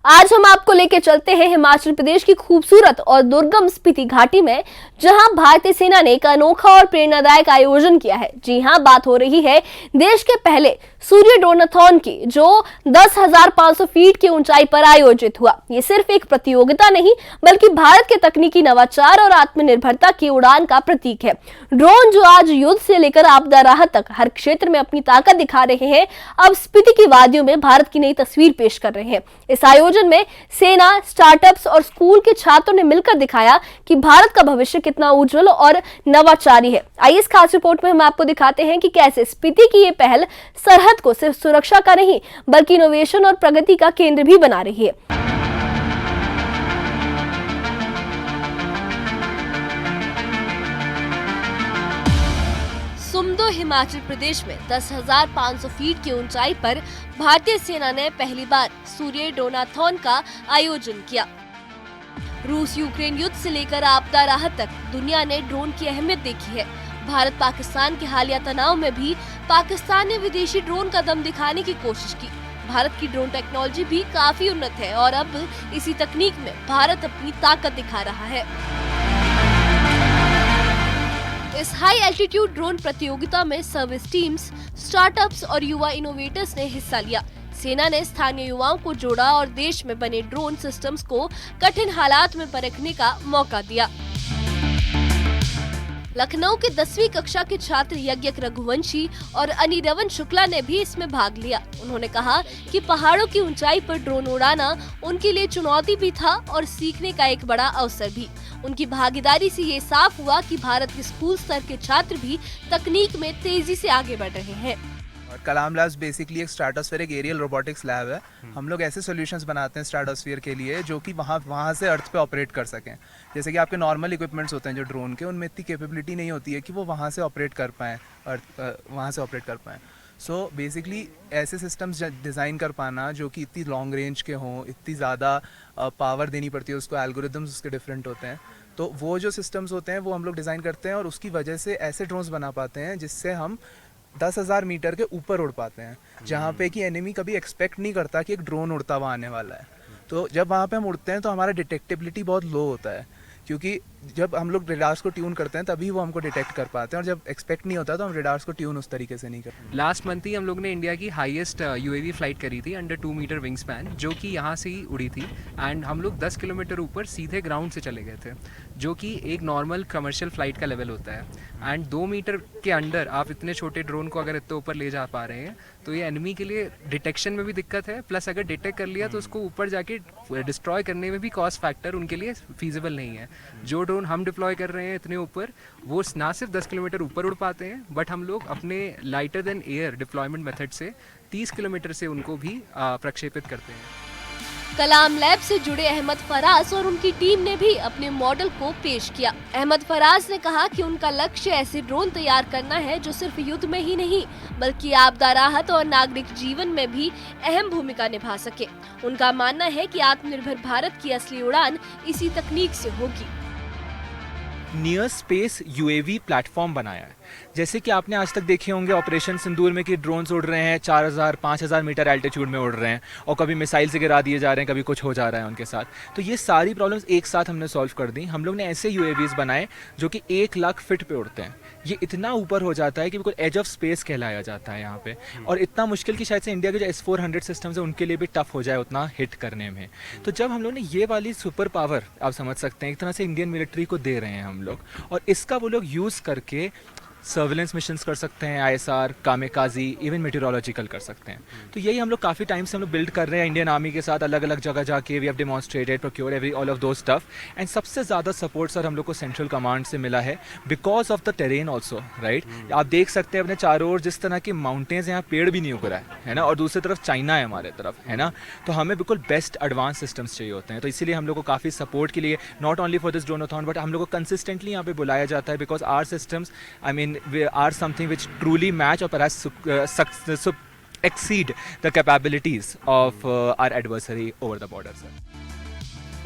आज हम आपको लेकर चलते हैं हिमाचल प्रदेश की खूबसूरत और दुर्गम स्पीति घाटी में, जहां भारतीय सेना ने एक अनोखा और प्रेरणादायक आयोजन किया है। जी हां, बात हो रही है देश के पहले सूर्य ड्रोनाथॉन की, जो 10,500 फीट की ऊंचाई पर आयोजित हुआ। ये सिर्फ एक प्रतियोगिता नहीं, बल्कि भारत के तकनीकी नवाचार और आत्मनिर्भरता की उड़ान का प्रतीक है। ड्रोन जो आज युद्ध से लेकर आपदा राहत तक हर क्षेत्र में अपनी ताकत दिखा रहे हैं, अब स्पीति की वादियों में भारत की नई तस्वीर पेश कर रहे हैं। इस आयोजन में सेना, स्टार्टअप्स और स्कूल के छात्रों ने मिलकर दिखाया कि भारत का भविष्य कितना उज्जवल और नवाचारी है। आइए इस खास रिपोर्ट में हम आपको दिखाते हैं कि कैसे स्पीति की ये पहल सरहद को सिर्फ सुरक्षा का नहीं, बल्कि इनोवेशन और प्रगति का केंद्र भी बना रही है। सुमदो हिमाचल प्रदेश में 10,500 फीट की ऊंचाई पर भारतीय सेना ने पहली बार सूर्य ड्रोनाथॉन का आयोजन किया। रूस यूक्रेन युद्ध से लेकर आपदा राहत तक दुनिया ने ड्रोन की अहमियत देखी है। भारत पाकिस्तान के हालिया तनाव में भी पाकिस्तान ने विदेशी ड्रोन का दम दिखाने की कोशिश की। भारत की ड्रोन टेक्नोलॉजी भी काफी उन्नत है और अब इसी तकनीक में भारत अपनी ताकत दिखा रहा है। इस हाई एल्टीट्यूड ड्रोन प्रतियोगिता में सर्विस टीम्स, स्टार्टअप्स और युवा इनोवेटर्स ने हिस्सा लिया। सेना ने स्थानीय युवाओं को जोड़ा और देश में बने ड्रोन सिस्टम्स को कठिन हालात में परखने का मौका दिया। लखनऊ के 10वीं कक्षा के छात्र यज्ञक रघुवंशी और अनिरवन शुक्ला ने भी इसमें भाग लिया। उन्होंने कहा कि पहाड़ों की ऊंचाई पर ड्रोन उड़ाना उनके लिए चुनौती भी था और सीखने का एक बड़ा अवसर भी। उनकी भागीदारी से ये साफ हुआ कि भारत के स्कूल स्तर के छात्र भी तकनीक में तेजी से आगे बढ़ रहे हैं। और कलाम लैब्स बेसिकली एक स्ट्रेटोस्फेरिक एरियल रोबोटिक्स लैब है। हम लोग ऐसे सॉल्यूशंस बनाते हैं स्ट्रेटोस्फीयर के लिए जो कि वहाँ से अर्थ पे ऑपरेट कर सकें। जैसे कि आपके नॉर्मल इक्विपमेंट्स होते हैं जो ड्रोन के, उनमें इतनी कैपेबिलिटी नहीं होती है कि वो वहाँ से ऑपरेट कर पाएँ, वहाँ से ऑपरेट कर पाएँ। सो बेसिकली ऐसे सिस्टम्स डिज़ाइन कर पाना जो कि इतनी लॉन्ग रेंज के हों, इतनी ज़्यादा पावर देनी पड़ती है उसको, एल्गोरिदम्स उसके डिफरेंट होते हैं, तो वो जो सिस्टम्स होते हैं वो हम लोग डिज़ाइन करते हैं और उसकी वजह से ऐसे ड्रोन्स बना पाते हैं जिससे हम 10,000 मीटर के ऊपर उड़ पाते हैं, जहाँ पे कि एनिमी कभी एक्सपेक्ट नहीं करता कि एक ड्रोन उड़ता हुआ आने वाला है। तो जब वहाँ पे हम उड़ते हैं तो हमारा डिटेक्टेबिलिटी बहुत लो होता है, क्योंकि जब हम लोग रेडार्स को ट्यून करते हैं तभी वो हमको डिटेक्ट कर पाते हैं, और जब एक्सपेक्ट नहीं होता तो हम रेडार्स को ट्यून उस तरीके से नहीं करते। लास्ट मंथ ही हम लोग ने इंडिया की हाईएस्ट यूएवी फ्लाइट करी थी अंडर 2 मीटर विंग स्पैन, जो कि यहाँ से ही उड़ी थी। एंड हम लोग 10 किलोमीटर ऊपर सीधे ग्राउंड से चले गए थे, जो कि एक नॉर्मल कमर्शियल फ्लाइट का लेवल होता है। एंड 2 मीटर के अंडर आप इतने छोटे ड्रोन को अगर इतने ऊपर ले जा पा रहे हैं तो ये एनिमी के लिए डिटेक्शन में भी दिक्कत है, प्लस अगर डिटेक्ट कर लिया तो उसको ऊपर जाके डिस्ट्रॉय करने में भी कॉस्ट फैक्टर उनके लिए फीजिबल नहीं है। जो ड्रोन हम डिप्लॉय कर रहे हैं इतने ऊपर, वो ना सिर्फ 10 किलोमीटर ऊपर उड़ पाते हैं, बट हम लोग अपने lighter than air deployment method से 30 किलोमीटर से उनको भी प्रक्षेपित करते हैं। कलाम लैब से जुड़े अहमद फराज और उनकी टीम ने भी अपने मॉडल को पेश किया। अहमद फराज ने कहा कि उनका लक्ष्य ऐसे ड्रोन तैयार करना है जो सिर्फ युद्ध में ही नहीं, बल्कि आपदा राहत और नागरिक जीवन में भी अहम भूमिका निभा सके। उनका मानना है कि आत्मनिर्भर भारत की असली उड़ान इसी तकनीक से होगी। नियर स्पेस यूएवी प्लेटफॉर्म बनाया है। जैसे कि आपने आज तक देखे होंगे ऑपरेशन सिंदूर में कि ड्रोन्स उड़ रहे हैं 4,000-5,000 मीटर एल्टीट्यूड में उड़ रहे हैं और कभी मिसाइल से गिरा दिए जा रहे हैं, कभी कुछ हो जा रहा है उनके साथ। तो ये सारी प्रॉब्लम्स एक साथ हमने सॉल्व कर दी। हम लोग ने ऐसे यूएवीज बनाए जो कि 1 लाख फीट पे उड़ते हैं। ये इतना ऊपर हो जाता है कि बिल्कुल एज ऑफ स्पेस कहलाया जाता है यहाँ पे, और इतना मुश्किल कि शायद से इंडिया के जो S-400 सिस्टम्स है उनके लिए भी टफ हो जाए उतना हिट करने में। तो जब हम लोग ने ये वाली सुपर पावर, आप समझ सकते हैं, एक तरह से इंडियन मिलिट्री को दे रहे हैं हम लोग, और इसका वो लोग यूज़ करके सर्विलेंस मिशंस कर सकते हैं, ISR, कामेकाजी, इवन मेटेरोलॉजिकल कर सकते हैं। तो यही हम लोग काफ़ी टाइम से हम लोग बिल्ड कर रहे हैं इंडियन आर्मी के साथ, अलग अलग जगह जाके we have demonstrated, procure every all of those stuff. And सबसे ज़्यादा सपोर्ट सर हम लोग को सेंट्रल कमांड से मिला है, because of the terrain also, right. आप देख सकते हैं अपने चारों ओर जिस तरह की माउंटेन्स, यहाँ पेड़ भी नहीं उग रहा है ना, और दूसरी तरफ चाइना है हमारे तरफ, है ना। तो हमें बिल्कुल बेस्ट एडवांस सिस्टम्स चाहिए होते हैं, तो इसीलिए हम लोग को काफ़ी सपोर्ट के लिए, not only for this dronathon, but हम लोग को कंसिस्टेंटली यहाँ पे बुलाया जाता है, because our systems, I mean, are something which truly match or perhaps exceed the capabilities of our adversary over the border, sir.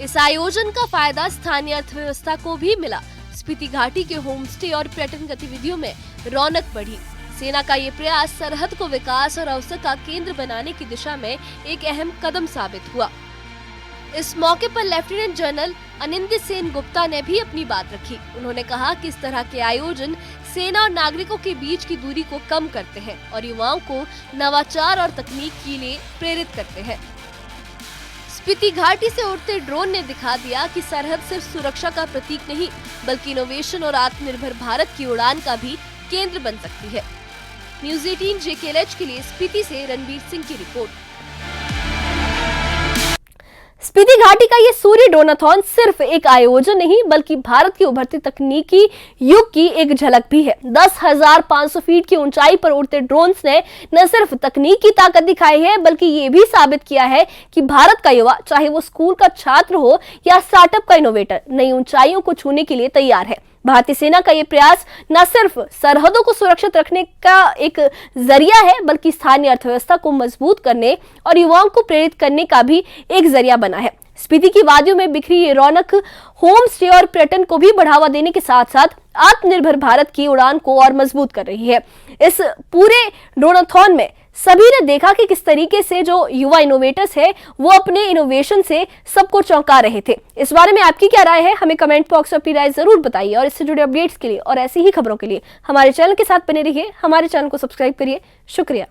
इस आयोजन का फायदा स्थानीय अर्थव्यवस्था को भी मिला। स्पीति घाटी के होम स्टे और पर्यटन गतिविधियों में रौनक बढ़ी। सेना का ये प्रयास सरहद को विकास और अवसर का केंद्र बनाने की दिशा में एक अहम कदम साबित हुआ। इस मौके पर लेफ्टिनेंट जनरल अनिंदित सेन गुप्ता ने भी अपनी बात रखी। उन्होंने कहा कि इस तरह के आयोजन सेना और नागरिकों के बीच की दूरी को कम करते हैं और युवाओं को नवाचार और तकनीक के लिए प्रेरित करते हैं। स्पीति घाटी से उड़ते ड्रोन ने दिखा दिया कि सरहद सिर्फ सुरक्षा का प्रतीक नहीं बल्कि इनोवेशन और आत्मनिर्भर भारत की उड़ान का भी केंद्र बन सकती है। न्यूज़ 18 JKLH के लिए स्पीति से रणवीर सिंह की रिपोर्ट। स्पीति घाटी का ये सूर्य ड्रोनाथॉन सिर्फ एक आयोजन नहीं बल्कि भारत की उभरती तकनीकी युग की एक झलक भी है। 10,500 फीट की ऊंचाई पर उड़ते ड्रोन्स ने न सिर्फ तकनीक की ताकत दिखाई है बल्कि ये भी साबित किया है कि भारत का युवा, चाहे वो स्कूल का छात्र हो या स्टार्टअप का इनोवेटर, नई ऊंचाइयों को छूने के लिए तैयार है। भारतीय सेना का ये प्रयास न सिर्फ सरहदों को सुरक्षित रखने का एक जरिया है बल्कि स्थानीय अर्थव्यवस्था को मजबूत करने और युवाओं को प्रेरित करने का भी एक जरिया बना है। स्पीति की वादियों में बिखरी ये रौनक होम स्टे और पर्यटन को भी बढ़ावा देने के साथ साथ आत्मनिर्भर भारत की उड़ान को और मजबूत कर रही है। इस पूरे ड्रोनाथॉन में सभी ने देखा कि किस तरीके से जो युवा इनोवेटर्स है वो अपने इनोवेशन से सबको चौंका रहे थे। इस बारे में आपकी क्या राय है, हमें कमेंट बॉक्स में अपनी राय जरूर बताइए और इससे जुड़े अपडेट्स के लिए और ऐसी ही खबरों के लिए हमारे चैनल के साथ बने रहिए। हमारे चैनल को सब्सक्राइब करिए। शुक्रिया।